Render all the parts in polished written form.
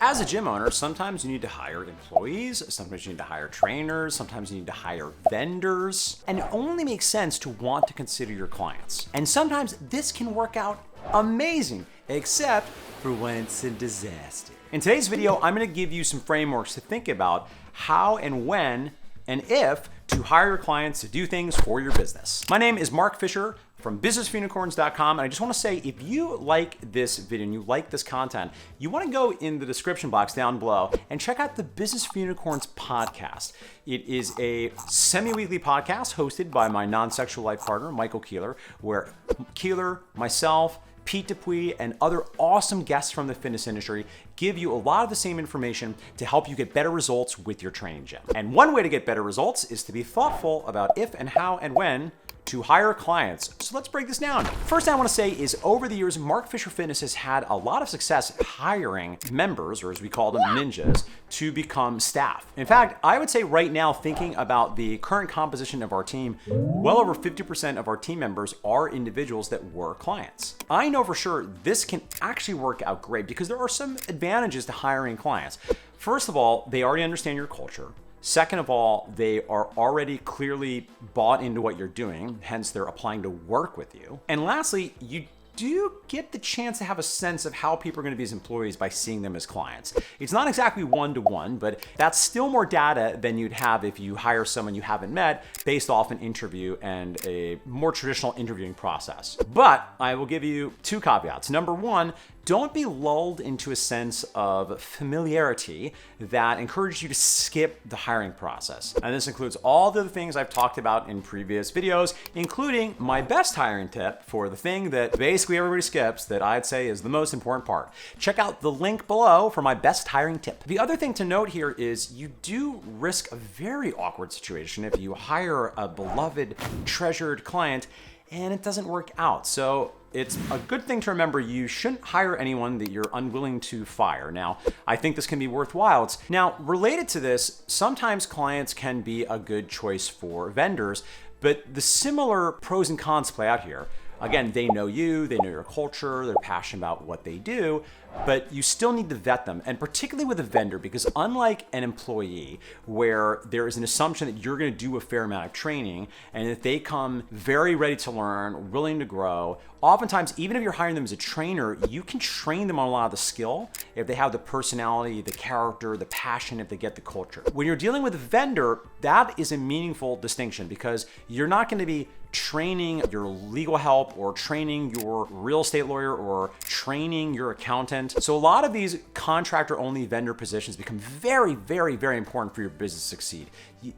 As a gym owner, sometimes you need to hire employees, sometimes you need to hire trainers, sometimes you need to hire vendors, and it only makes sense to want to consider your clients. And sometimes this can work out amazing, except for when it's a disaster. In today's video, I'm gonna give you some frameworks to think about how and when and if to hire your clients to do things for your business. My name is Mark Fisher from businessforunicorns.com, and I just want to say, if you like this video and you like this content, you want to go in the description box down below and check out the Business for Unicorns podcast. It is a semi-weekly podcast hosted by my non-sexual life partner, Michael Keeler, where Keeler, myself, Pete Dupuis, and other awesome guests from the fitness industry give you a lot of the same information to help you get better results with your training gym. And one way to get better results is to be thoughtful about if and how and when to hire clients. So let's break this down. First thing I want to say is, over the years, Mark Fisher Fitness has had a lot of success hiring members, or as we call them, ninjas, to become staff. In fact, I would say right now, thinking about the current composition of our team, well over 50% of our team members are individuals that were clients. I know for sure this can actually work out great because there are some advantages to hiring clients. First of all, they already understand your culture. Second of all, they are already clearly bought into what you're doing, hence they're applying to work with you. And lastly, you do get the chance to have a sense of how people are going to be as employees by seeing them as clients. It's not exactly one-to-one, but that's still more data than you'd have if you hire someone you haven't met based off an interview and a more traditional interviewing process. But I will give you two caveats. Number one, don't be lulled into a sense of familiarity that encourages you to skip the hiring process. And this includes all the other things I've talked about in previous videos, including my best hiring tip for the thing that basically everybody skips that I'd say is the most important part. Check out the link below for my best hiring tip. The other thing to note here is you do risk a very awkward situation if you hire a beloved, treasured client and it doesn't work out. So it's a good thing to remember, you shouldn't hire anyone that you're unwilling to fire. Now, I think this can be worthwhile. Now, related to this, sometimes clients can be a good choice for vendors, but the similar pros and cons play out here. Again, they know you, they know your culture, they're passionate about what they do, but you still need to vet them, and particularly with a vendor, because unlike an employee where there is an assumption that you're going to do a fair amount of training, and if they come very ready to learn, willing to grow, oftentimes, even if you're hiring them as a trainer, you can train them on a lot of the skill if they have the personality, the character, the passion, if they get the culture. When you're dealing with a vendor, that is a meaningful distinction because you're not going to be training your legal help or training your real estate lawyer or training your accountant. So a lot of these contractor-only vendor positions become very, very, very important for your business to succeed.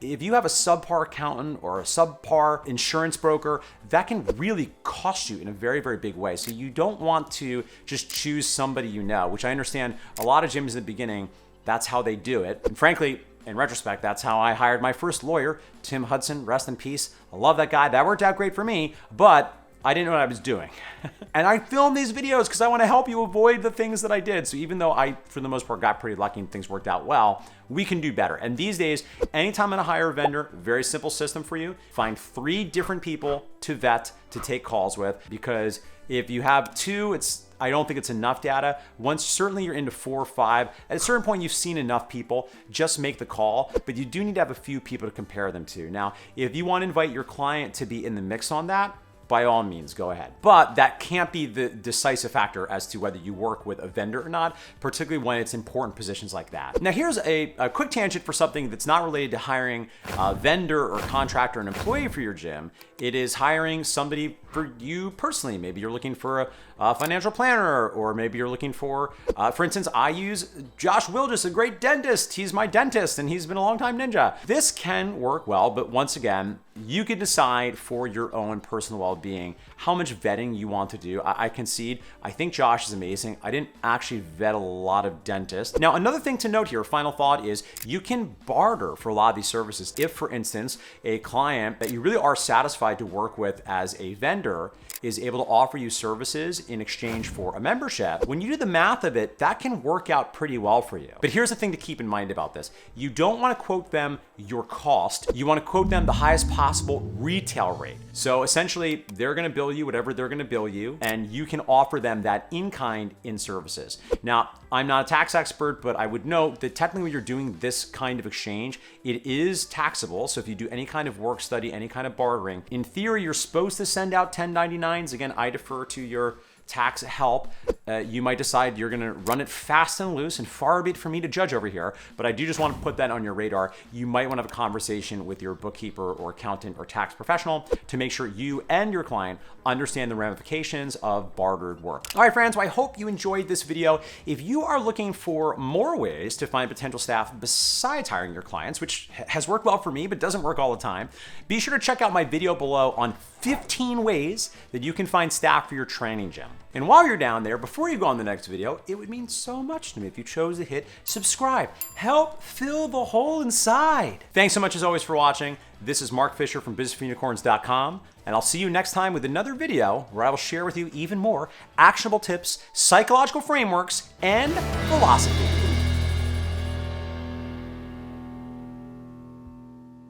If you have a subpar accountant or a subpar insurance broker, that can really cost you in a very, very big way. So you don't want to just choose somebody you know, which I understand a lot of gyms in the beginning, that's how they do it. And frankly, in retrospect, that's how I hired my first lawyer, Tim Hudson, rest in peace. I love that guy. That worked out great for me, but I didn't know what I was doing. And I filmed these videos because I want to help you avoid the things that I did. So even though I, for the most part, got pretty lucky and things worked out well, we can do better. And these days, anytime I'm gonna hire a vendor, very simple system for you. Find 3 different people to vet, to take calls with, because if you have 2, I don't think it's enough data. Once certainly you're into 4 or 5, at a certain point you've seen enough people, just make the call, but you do need to have a few people to compare them to. Now, if you want to invite your client to be in the mix on that, by all means, go ahead. But that can't be the decisive factor as to whether you work with a vendor or not, particularly when it's important positions like that. Now, here's a quick tangent for something that's not related to hiring a vendor or contractor, an employee for your gym. It is hiring somebody for you personally. Maybe you're looking for a financial planner, or maybe you're looking for instance, I use Josh Wilgis, a great dentist. He's my dentist and he's been a long time ninja. This can work well, but once again, you can decide for your own personal well-being how much vetting you want to do. I concede, I think Josh is amazing. I didn't actually vet a lot of dentists. Now, another thing to note here, final thought, is you can barter for a lot of these services. If, for instance, a client that you really are satisfied to work with as a vendor is able to offer you services in exchange for a membership, when you do the math of it, that can work out pretty well for you. But here's the thing to keep in mind about this. You don't want to quote them your cost. You want to quote them the highest possible retail rate. So essentially, they're going to bill you whatever they're going to bill you, and you can offer them that in-kind in services. Now, I'm not a tax expert, but I would note that technically when you're doing this kind of exchange, it is taxable. So if you do any kind of work study, any kind of bartering, in theory, you're supposed to send out 1099s. Again, I defer to your tax help. You might decide you're going to run it fast and loose, and far be it for me to judge over here, but I do just want to put that on your radar. You might want to have a conversation with your bookkeeper or accountant or tax professional to make sure you and your client understand the ramifications of bartered work. All right, friends, well, I hope you enjoyed this video. If you are looking for more ways to find potential staff besides hiring your clients, which has worked well for me but doesn't work all the time, be sure to check out my video below on 15 ways that you can find staff for your training gym. And while you're down there, before you go on the next video, it would mean so much to me if you chose to hit subscribe. Help fill the hole inside. Thanks so much as always for watching. This is Mark Fisher from businessforunicorns.com, and I'll see you next time with another video where I will share with you even more actionable tips, psychological frameworks, and philosophy.